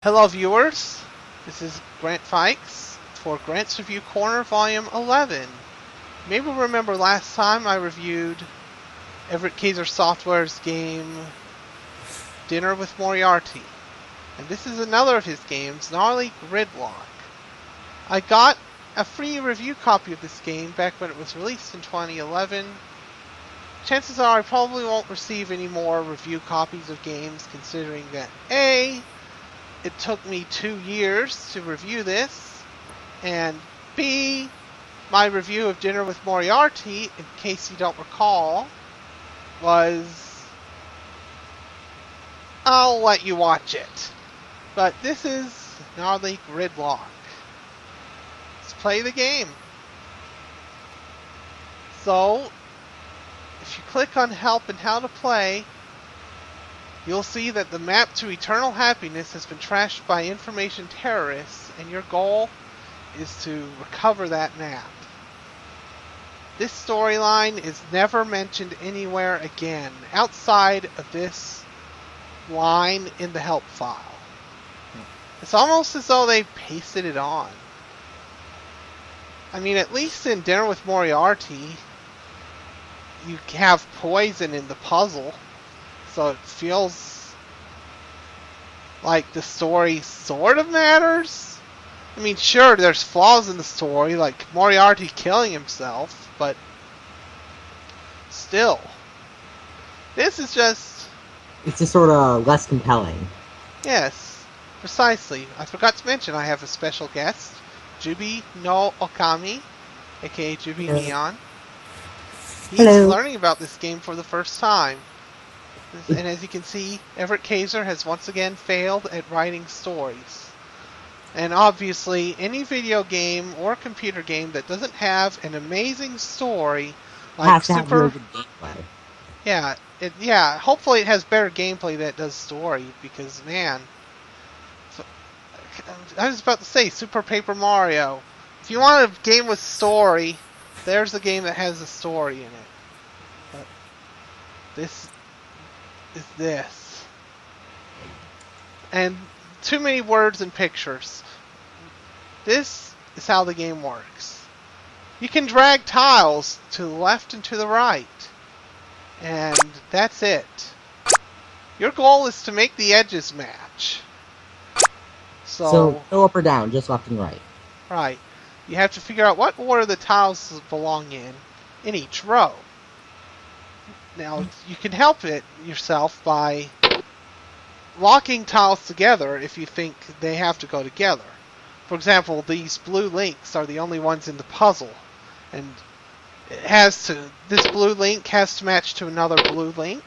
Hello viewers, this is Grant Fikes for Grant's Review Corner Volume 11. You may remember last time I reviewed Everett Kaser Software's game Dinner with Moriarty. And this is another of his games, Knarly Gridlock. I got a free review copy of this game back when it was released in 2011. Chances are I probably won't receive any more review copies of games, considering that A, it took me 2 years to review this, and B, my review of Dinner with Moriarty, in case you don't recall, was... I'll let you watch it. But this is Knarly Gridlock. Let's play the game. So, if you click on Help and How to Play, you'll see that the map to eternal happiness has been trashed by information terrorists, and your goal is to recover that map. This storyline is never mentioned anywhere again, outside of this line in the help file. It's almost as though they pasted it on. I mean, at least in Dinner with Moriarty, you have poison in the puzzle. So it feels like the story sort of matters. I mean, sure, there's flaws in the story, like Moriarty killing himself, but still. This is just... It's just sort of less compelling. Yes, precisely. I forgot to mention I have a special guest, Juubi no Okami, aka Juubi Neon. He's learning about this game for the first time. And as you can see, Everett Kaser has once again failed at writing stories. And obviously, any video game or computer game that doesn't have an amazing story, like super... Yeah, hopefully it has better gameplay than it does story, because man... I was about to say, Super Paper Mario. If you want a game with story, there's a game that has a story in it. But this... is this. And too many words and pictures. This is how the game works. You can drag tiles to the left and to the right. And that's it. Your goal is to make the edges match. So no up or down, just left and right. Right. You have to figure out what order the tiles belong in each row. Now, you can help it yourself by locking tiles together if you think they have to go together. For example, these blue links are the only ones in the puzzle. And this blue link has to match to another blue link.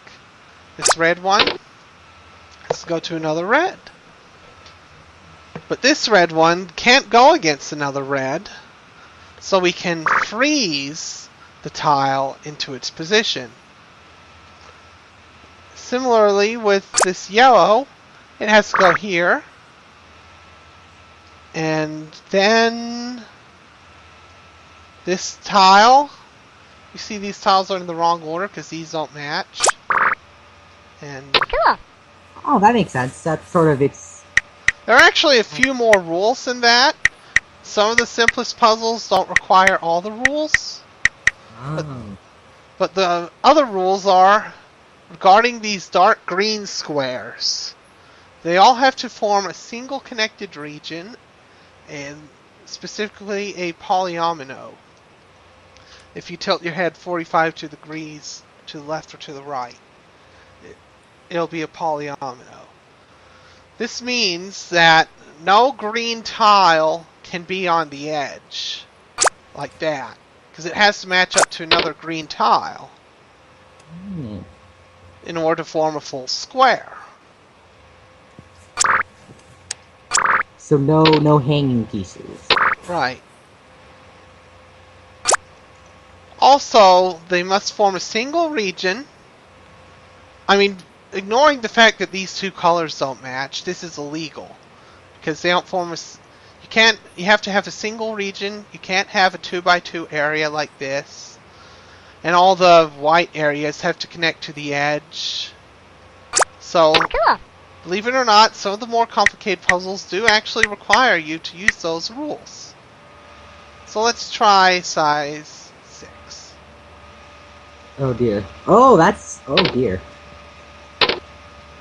This red one has to go to another red. But this red one can't go against another red. So we can freeze the tile into its position. Similarly, with this yellow, it has to go here. And then this tile, you see these tiles are in the wrong order because these don't match. And oh, that makes sense. That's sort of its... There are actually a few more rules than that. Some of the simplest puzzles don't require all the rules. Oh. But the other rules are... regarding these dark green squares, they all have to form a single connected region, and specifically a polyomino. If you tilt your head 45 degrees to the left or to the right, it'll be a polyomino. This means that no green tile can be on the edge, like that, because it has to match up to another green tile. In order to form a full square. So no hanging pieces. Right. Also, they must form a single region. I mean, ignoring the fact that these two colors don't match, this is illegal. Because they don't form you have to have a single region. You can't have a 2x2 area like this. And all the white areas have to connect to the edge. So, Believe it or not, some of the more complicated puzzles do actually require you to use those rules. So let's try size 6. Oh dear. Oh, oh dear.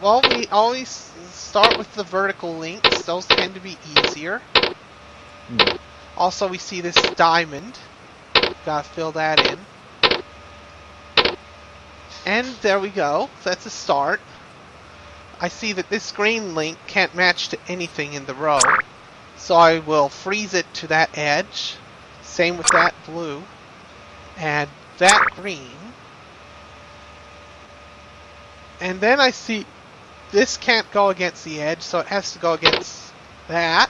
Well, we always start with the vertical links. Those tend to be easier. Also, we see this diamond. Gotta fill that in. And there we go. That's a start. I see that this green link can't match to anything in the row. So I will freeze it to that edge. Same with that blue. And that green. And then I see this can't go against the edge, so it has to go against that.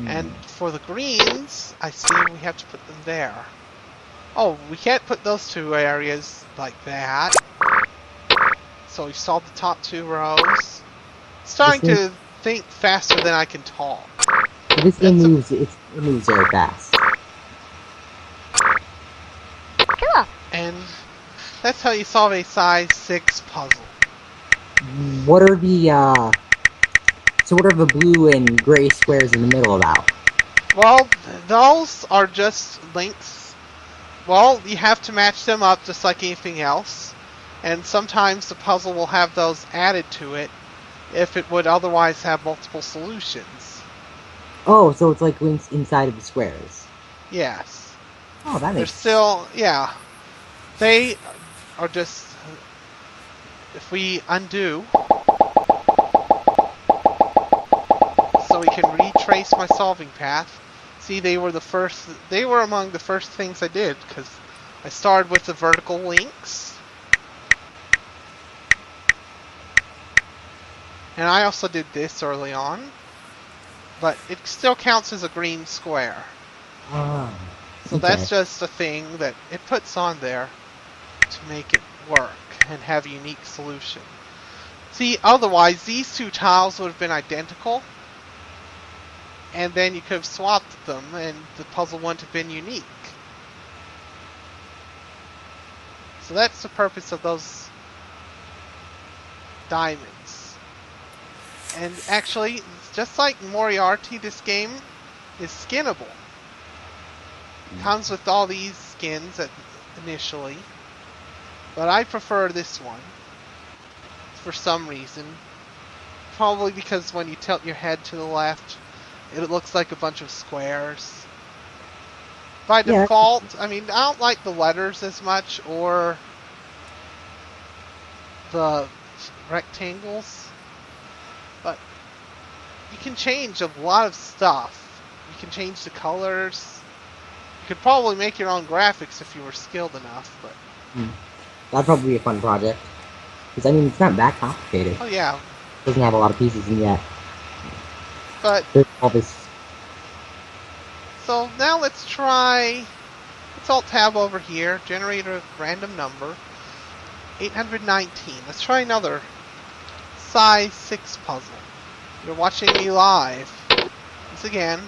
And for the greens, I see we have to put them there. Oh, we can't put those two areas like that. So we solved the top 2 rows. Starting to think faster than I can talk. This game moves, it moves very fast. Cool. And that's how you solve a size 6 puzzle. What are the, so what are the blue and gray squares in the middle about? Well, those are just links. Well, you have to match them up just like anything else. And sometimes the puzzle will have those added to it if it would otherwise have multiple solutions. Oh, so it's like links inside of the squares. Yes. Oh, that makes sense. They're still, yeah. They are just, if we undo, so we can retrace my solving path. See, they were among the first things I did, because I started with the vertical links. And I also did this early on, but it still counts as a green square. So that's just a thing that it puts on there to make it work and have a unique solution. See, otherwise these 2 tiles would have been identical, and then you could have swapped them and the puzzle wouldn't have been unique. So that's the purpose of those diamonds. And actually, just like Moriarty, this game is skinnable. Comes with all these skins initially. But I prefer this one. For some reason. Probably because when you tilt your head to the left, it looks like a bunch of squares. By default, I mean, I don't like the letters as much, or the rectangles. But you can change a lot of stuff. You can change the colors. You could probably make your own graphics if you were skilled enough, but... That'd probably be a fun project. Because, I mean, it's not that complicated. Oh, yeah. It doesn't have a lot of pieces in yet. But... There's all this... So, now let's try... Let's alt-tab over here. Generate a random number. 819. Let's try another size 6 puzzle. You're watching me live. Once again,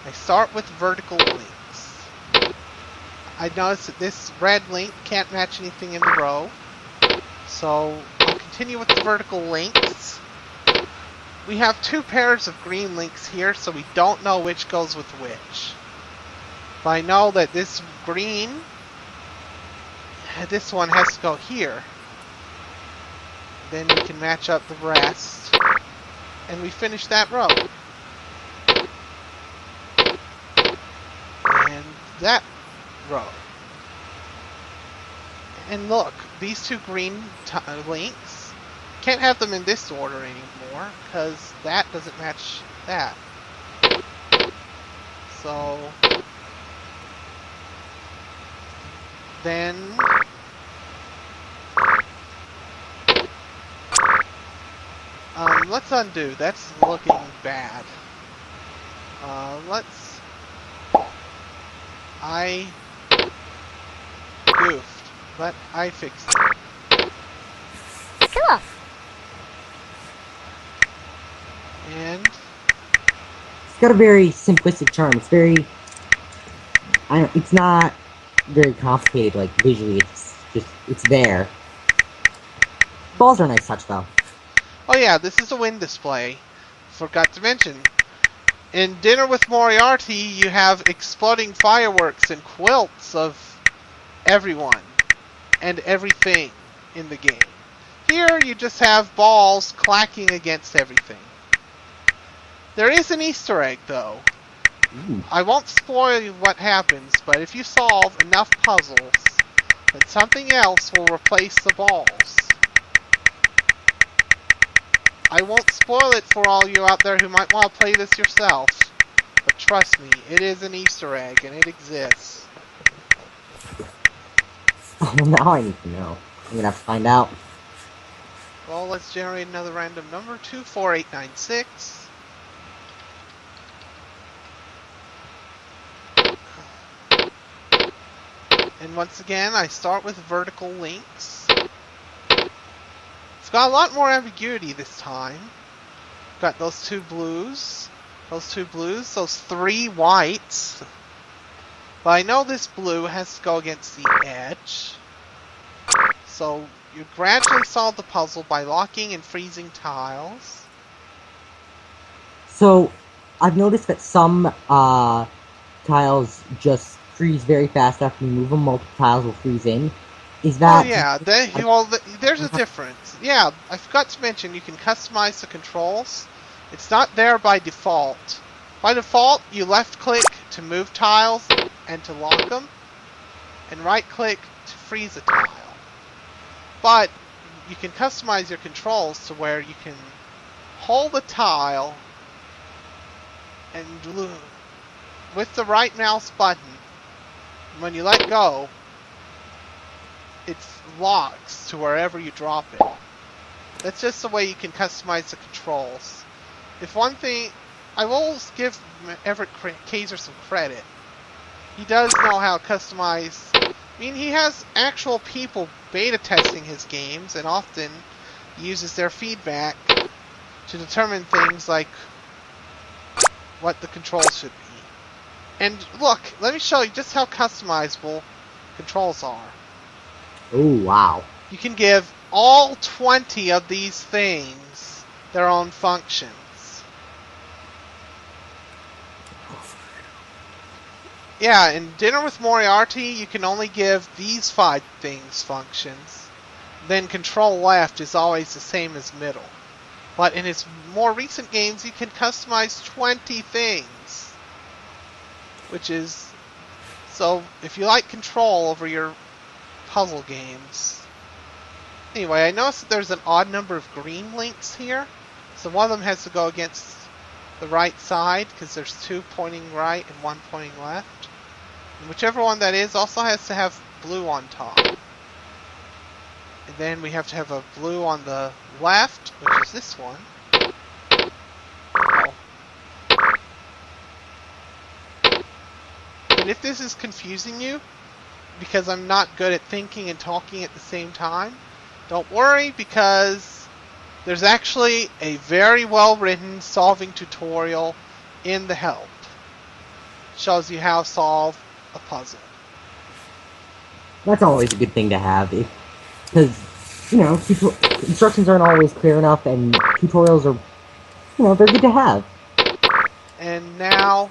I start with vertical links. I notice that this red link can't match anything in the row. So I'll continue with the vertical links. We have 2 pairs of green links here, so we don't know which goes with which. But I know that this green, this one has to go here. Then we can match up the rest. And we finish that row. And that row. And look, these 2 green links, can't have them in this order anymore, because that doesn't match that. So, then, let's undo. That's looking bad. I goofed, but I fixed it. Cool. And it's got a very simplistic charm. It's very... it's not very complicated, like, visually. It's just... It's there. Balls are a nice touch, though. Oh yeah, this is a wind display. Forgot to mention. In Dinner with Moriarty, you have exploding fireworks and quilts of everyone and everything in the game. Here, you just have balls clacking against everything. There is an Easter egg, though. Ooh. I won't spoil what happens, but if you solve enough puzzles, then something else will replace the balls. I won't spoil it for all you out there who might want to play this yourself, but trust me, it is an Easter egg, and it exists. Oh, now I need to know. I'm gonna have to find out. Well, let's generate another random number, 24896. And once again, I start with vertical links. It's got a lot more ambiguity this time. Got those two blues, those 3 whites. But I know this blue has to go against the edge. So you gradually solve the puzzle by locking and freezing tiles. So, I've noticed that some tiles just freeze very fast after you move them. Multiple tiles will freeze in. Is that? Oh yeah, there's a difference. Yeah, I forgot to mention you can customize the controls. It's not there by default. By default, you left click to move tiles and to lock them, and right click to freeze a tile. But you can customize your controls to where you can hold the tile and with the right mouse button, when you let go, it locks to wherever you drop it. That's just the way you can customize the controls. If one thing, I will give Everett Kaser some credit. He does know how to customize. I mean, he has actual people beta testing his games and often uses their feedback to determine things like what the controls should be. And look, let me show you just how customizable controls are. Oh, wow. You can give all 20 of these things their own functions. Yeah, in Dinner with Moriarty, you can only give these 5 things functions. Then control left is always the same as middle. But in his more recent games, you can customize 20 things. Which is... So, if you like control over your puzzle games... Anyway, I noticed that there's an odd number of green links here. So one of them has to go against the right side, because there's 2 pointing right and 1 pointing left. And whichever one that is also has to have blue on top. And then we have to have a blue on the left, which is this one. Oh. And if this is confusing you, because I'm not good at thinking and talking at the same time, don't worry, because there's actually a very well written solving tutorial in the help. It shows you how to solve a puzzle. That's always a good thing to have, because, you know, instructions aren't always clear enough, and tutorials are, you know, they're good to have. And now,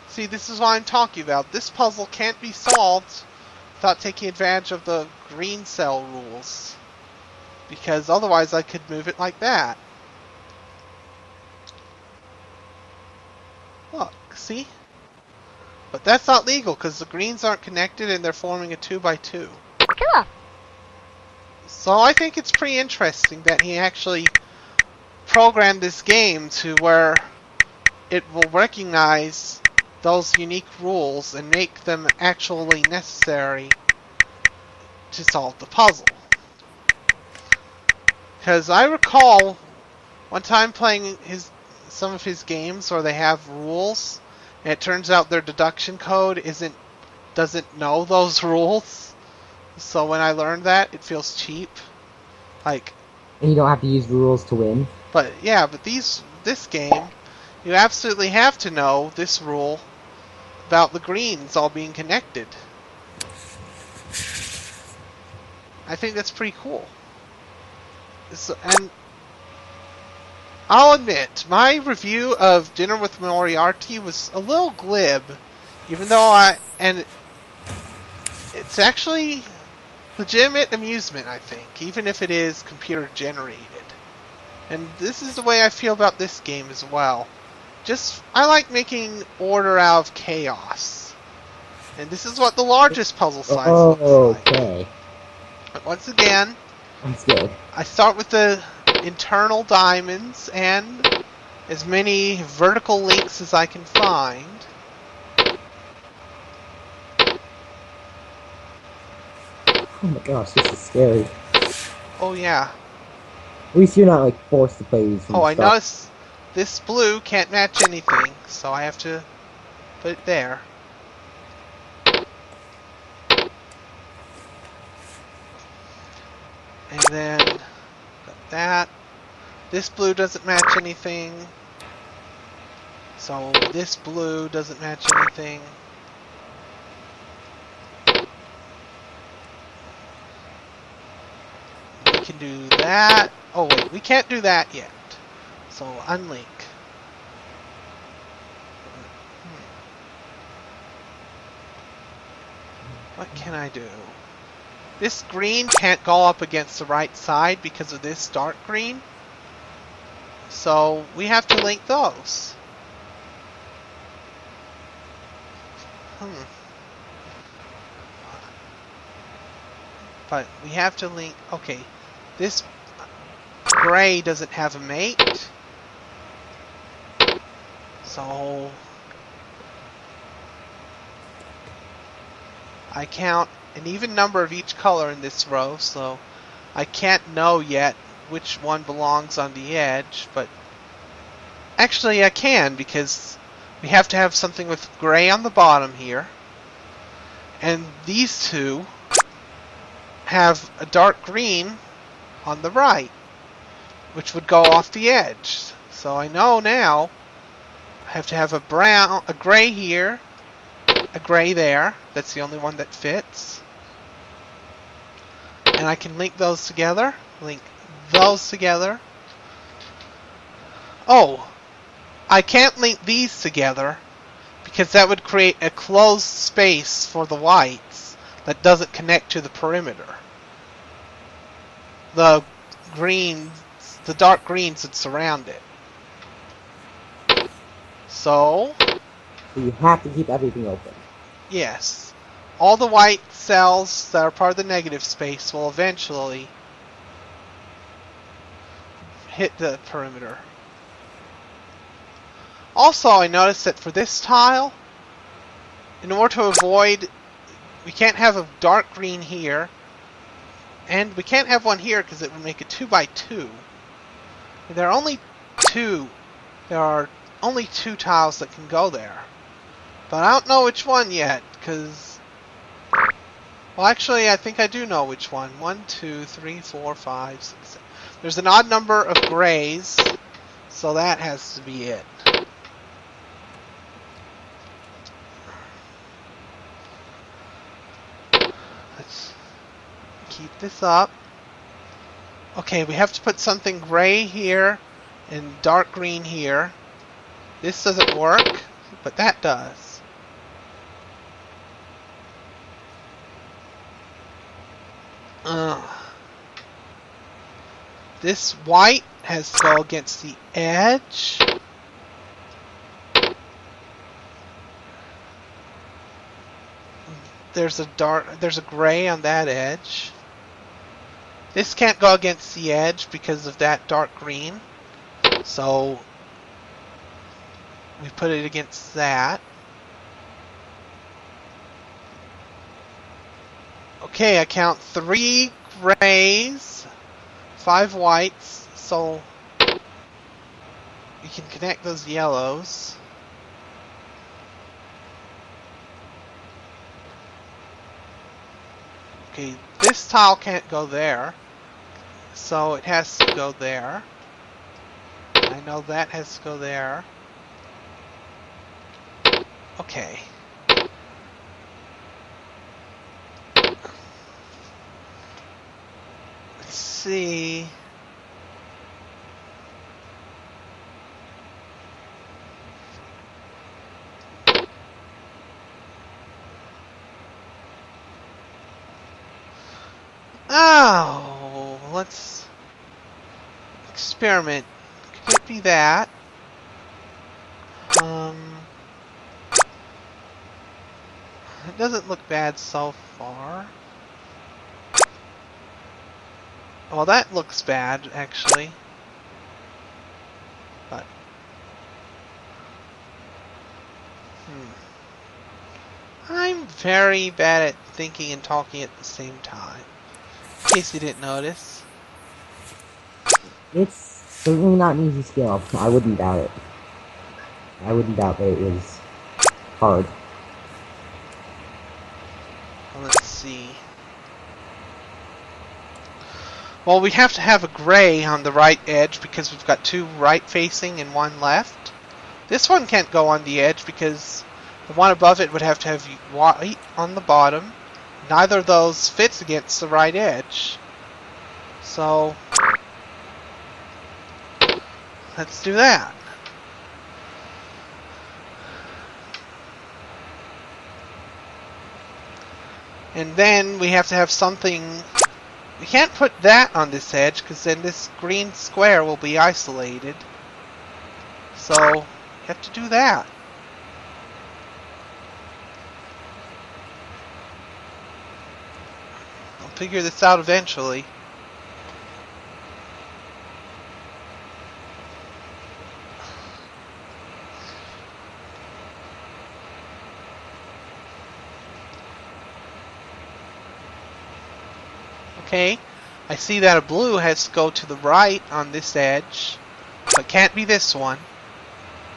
see, this is what I'm talking about. This puzzle can't be solved without taking advantage of the green cell rules, because otherwise I could move it like that. Look, see? But that's not legal because the greens aren't connected and they're forming a 2x2. Cool. So I think it's pretty interesting that he actually programmed this game to where it will recognize those unique rules and make them actually necessary to solve the puzzle. Because I recall one time playing some of his games where they have rules, and it turns out their deduction code doesn't know those rules. So when I learned that, it feels cheap. Like, and you don't have to use the rules to win. But yeah, but this game, you absolutely have to know this rule about the greens all being connected. I think that's pretty cool. And I'll admit, my review of Dinner with Moriarty was a little glib, even though it's actually legitimate amusement, I think, even if it is computer generated. And this is the way I feel about this game as well. I like making order out of chaos. And this is what the largest puzzle size looks like. Okay. But once again, That's good. I start with the internal diamonds and as many vertical links as I can find. Oh my gosh, this is scary. Oh yeah. At least you're not like forced to play these. Oh, I noticed this blue can't match anything, so I have to put it there. And then got that. This blue doesn't match anything. So this blue doesn't match anything. We can do that. Oh wait, we can't do that yet. So unlink. What can I do? This green can't go up against the right side because of this dark green. So we have to link those. But we have to link... Okay, this gray doesn't have a mate. So I count an even number of each color in this row, so I can't know yet which one belongs on the edge, but actually I can, because we have to have something with gray on the bottom here, and these two have a dark green on the right, which would go off the edge. So I know now I have to have a gray here, a gray there. That's the only one that fits. And I can link those together. Link those together. Oh, I can't link these together because that would create a closed space for the whites that doesn't connect to the perimeter. The greens, the dark greens would surround it. So you have to keep everything open. Yes. All the white cells that are part of the negative space will eventually hit the perimeter. Also, I noticed that for this tile, in order to avoid... We can't have a dark green here, and we can't have one here because it would make a 2x2. There are only two tiles that can go there. But I don't know which one yet, because... Well, actually, I think I do know which one. 1, 2, 3, 4, 5, 6, 7. There's an odd number of grays, so that has to be it. Let's keep this up. Okay, we have to put something gray here and dark green here. This doesn't work, but that does. This white has to go against the edge. There's a gray on that edge. This can't go against the edge because of that dark green. So we put it against that. Okay, I count 3 grays, 5 whites, so we can connect those yellows. Okay, this tile can't go there, so it has to go there. I know that has to go there. Okay. Let's see. let's experiment. Could it be that? It doesn't look bad so far. Well, that looks bad, actually. But... I'm very bad at thinking and talking at the same time. In case you didn't notice. It's certainly not an easy skill. I wouldn't doubt it. I wouldn't doubt that it was hard. Well, let's see. Well, we have to have a gray on the right edge because we've got two right facing and one left. This one can't go on the edge because the one above it would have to have white on the bottom. Neither of those fits against the right edge. So, let's do that. And then we have to have something... We can't put that on this edge because then this green square will be isolated. So, you have to do that. I'll figure this out eventually. Okay, I see that a blue has to go to the right on this edge, but can't be this one,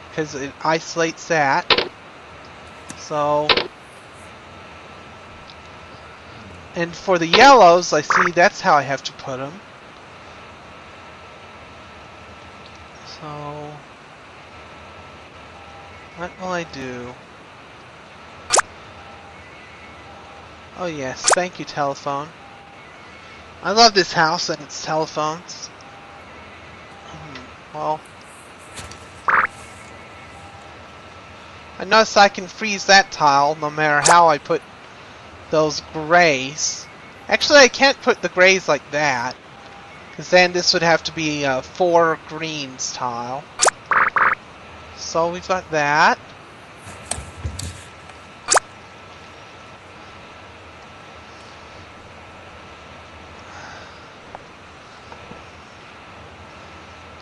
because it isolates that. So, and for the yellows, I see that's how I have to put them. So, what will I do? Oh yes, thank you, telephone. I love this house and its telephones. Well, I notice I can freeze that tile no matter how I put those grays. Actually, I can't put the grays like that, because then this would have to be a 4 greens tile. So we've got that.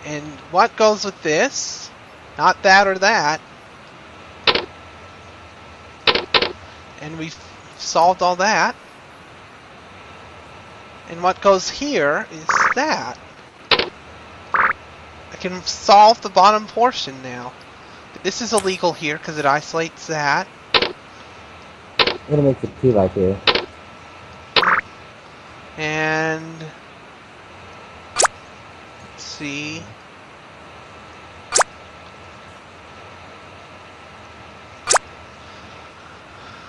And what goes with this? Not that or that. And we've solved all that. And what goes here is that. I can solve the bottom portion now. This is illegal here because it isolates that. I'm gonna make it 2 by 2. And let's see.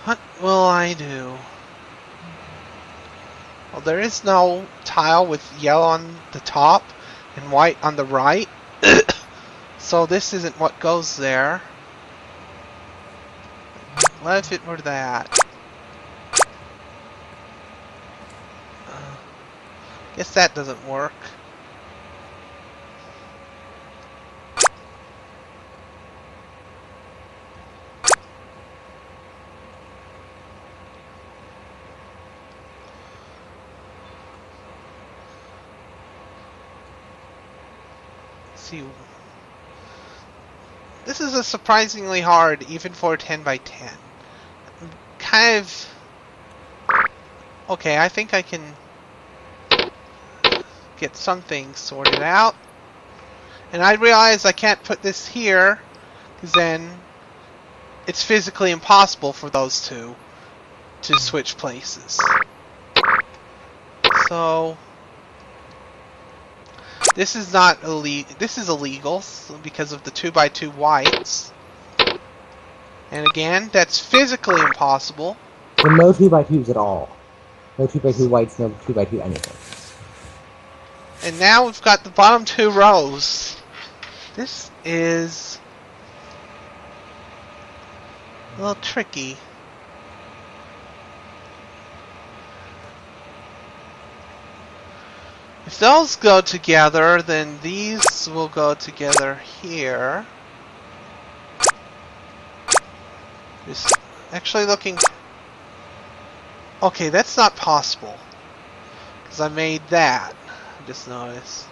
What will I do? Well, there is no tile with yellow on the top and white on the right. So this isn't what goes there. What if it were that? Guess that doesn't work. See, this is a surprisingly hard, even for a 10 by 10. Kind of... Okay, I think I can get something sorted out. And I realize I can't put this here, because then it's physically impossible for those two to switch places. So... This is not illegal. This is illegal because of the 2 by 2 whites. And again, that's physically impossible. So no 2 by 2s at all. No 2 by 2 whites, no 2 by 2 anything. And now we've got the bottom 2 rows. This is a little tricky. If those go together, then these will go together here. Just actually looking... Okay, that's not possible. Because I made that. I just noticed.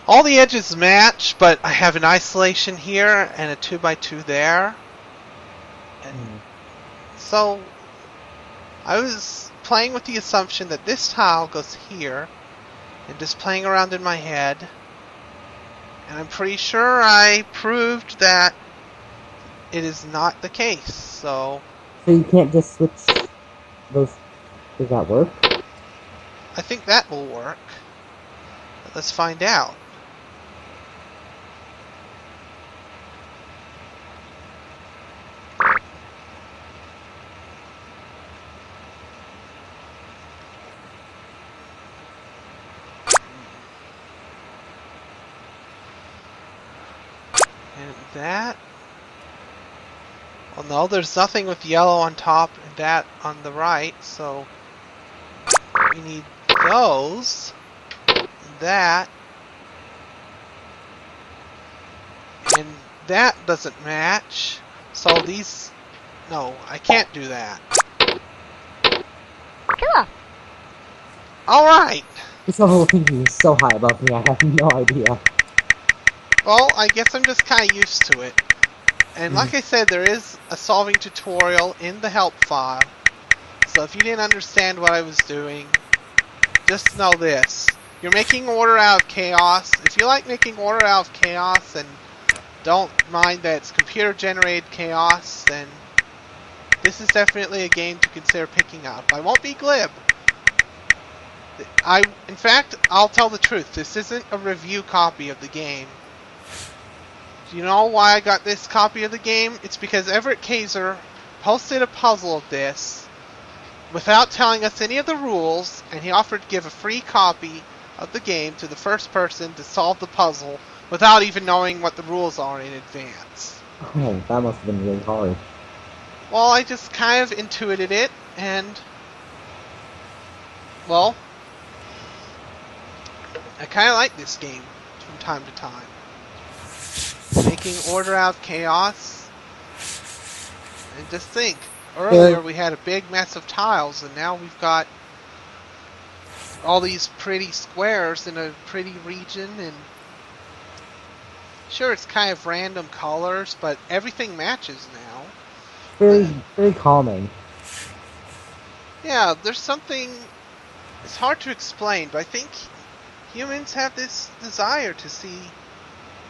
All the edges match, but I have an isolation here and a 2x2 there. And so I was playing with the assumption that this tile goes here, and just playing around in my head. And I'm pretty sure I proved that it is not the case. So you can't just switch those. Does that work? I think that will work. But let's find out. And that... Well, no, there's nothing with yellow on top and that on the right, so we need those, and that, and that doesn't match, so these... No, I can't do that. Cool. Alright! This level of thinking is so high above me, I have no idea. Well, I guess I'm just kind of used to it. And like I said, there is a solving tutorial in the help file. So if you didn't understand what I was doing, just know this. You're making order out of chaos. If you like making order out of chaos and don't mind that it's computer generated chaos, then this is definitely a game to consider picking up. I won't be glib. In fact, I'll tell the truth. This isn't a review copy of the game. Do you know why I got this copy of the game? It's because Everett Kaser posted a puzzle of this without telling us any of the rules, and he offered to give a free copy of the game to the first person to solve the puzzle without even knowing what the rules are in advance. Oh, that must have been really hard. Well, I just kind of intuited it, and... Well... I kind of like this game from time to time. Making order out of chaos. And just think, earlier we had a big mess of tiles, and now we've got all these pretty squares in a pretty region, and sure, it's kind of random colors, but everything matches now. Very calming. Yeah, there's something... It's hard to explain, but I think humans have this desire to see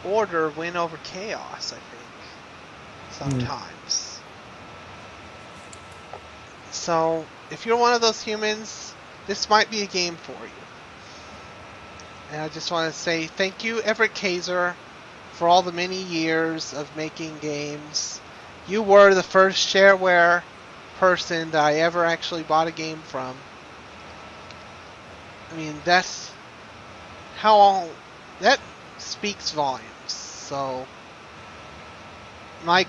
order win over chaos, I think. Sometimes. So, if you're one of those humans, this might be a game for you. And I just want to say thank you, Everett Kaser, for all the many years of making games. You were the first shareware person that I ever actually bought a game from. I mean, that's how... That speaks volumes. So, I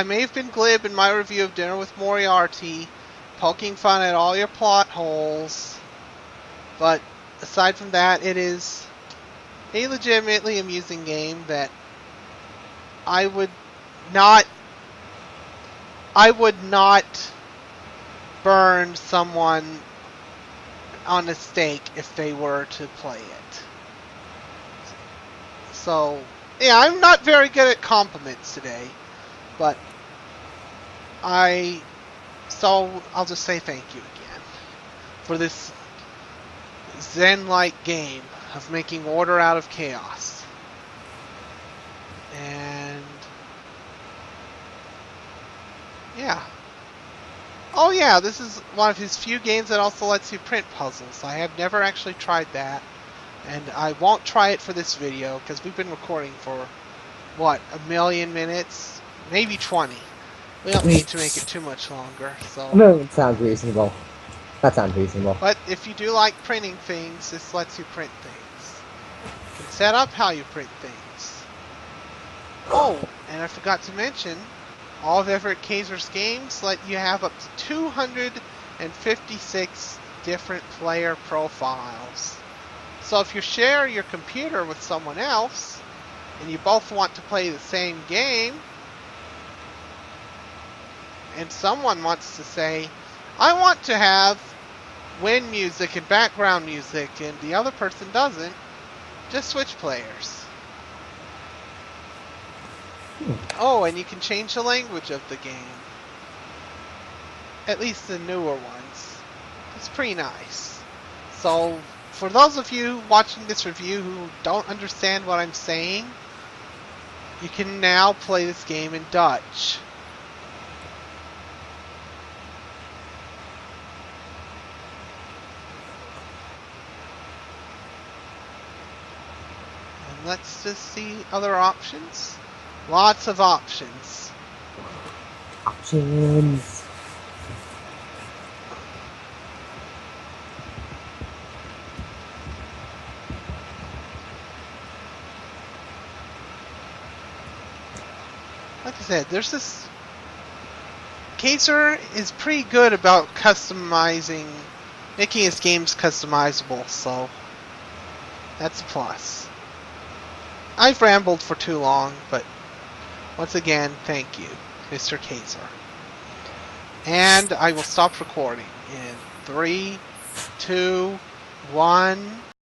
may have been glib in my review of Dinner with Moriarty, poking fun at all your plot holes, but aside from that, it is a legitimately amusing game that I would not burn someone on a stake if they were to play it. So, yeah, I'm not very good at compliments today, but so I'll just say thank you again for this Zen-like game of making order out of chaos. And yeah. Oh yeah, this is one of his few games that also lets you print puzzles. I have never actually tried that. And I won't try it for this video, because we've been recording for, what, 1,000,000 minutes? Maybe 20. We don't need to make it too much longer, so... No, it sounds reasonable. That sounds reasonable. But if you do like printing things, this lets you print things. You can set up how you print things. Oh, and I forgot to mention, all of Everett Kaser's games let you have up to 256 different player profiles. So if you share your computer with someone else, and you both want to play the same game, and someone wants to say, I want to have wind music and background music, and the other person doesn't, just switch players. Oh, and you can change the language of the game. At least the newer ones. It's pretty nice. So, for those of you watching this review who don't understand what I'm saying, you can now play this game in Dutch. And let's just see other options. Lots of options. Options. Like I said, there's this... Kaser is pretty good about customizing, making his games customizable, so that's a plus. I've rambled for too long, but once again, thank you, Mr. Kaser. And I will stop recording in 3, 2, 1...